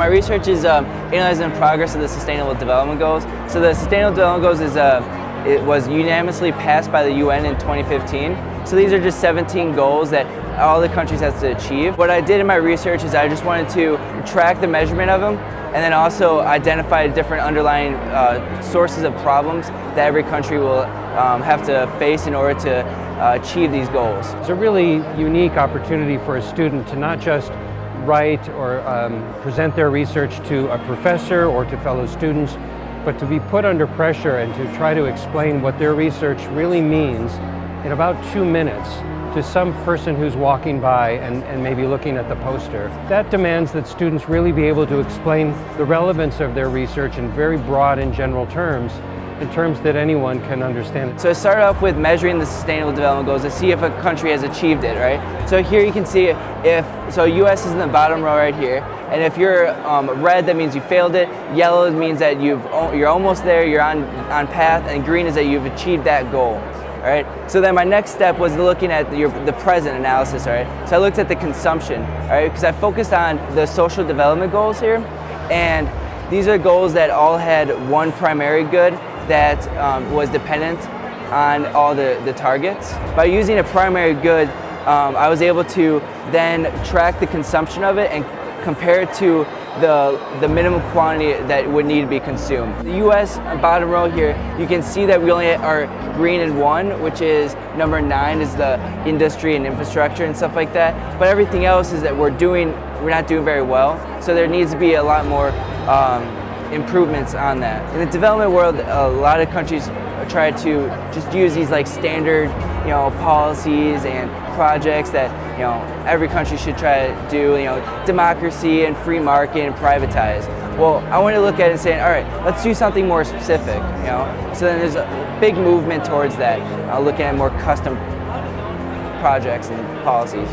My research is analyzing the progress of the Sustainable Development Goals. So the Sustainable Development Goals it was unanimously passed by the UN in 2015. So these are just 17 goals that all the countries have to achieve. What I did in my research is I just wanted to track the measurement of them and then also identify different underlying sources of problems that every country will have to face in order to achieve these goals. It's a really unique opportunity for a student to not just write or present their research to a professor or to fellow students, but to be put under pressure and to try to explain what their research really means in about 2 minutes to some person who's walking by and maybe looking at the poster. That demands that students really be able to explain the relevance of their research in very broad and general terms, in terms that anyone can understand. So I started off with measuring the Sustainable Development Goals to see if a country has achieved it, right? So here you can see so US is in the bottom row right here, and if you're red, that means you failed it, yellow means that you're almost there, you're on path, and green is that you've achieved that goal. All right. So then my next step was looking at the present analysis. All right. So I looked at the consumption. All right, because I focused on the social development goals here, and these are goals that all had one primary good that was dependent on all the targets. By using a primary good, I was able to then track the consumption of it and compare it to the minimum quantity that would need to be consumed. The U.S. bottom row here, you can see that we only are green in one, which is number 9 is the industry and infrastructure and stuff like that. But everything else is that we're not doing very well. So there needs to be a lot more improvements on that. In the development world, a lot of countries try to just use these like standard, policies and projects that every country should try to do, democracy and free market and privatize. Well, I want to look at it and say, all right, let's do something more specific, So then there's a big movement towards that, looking at more custom projects and policies.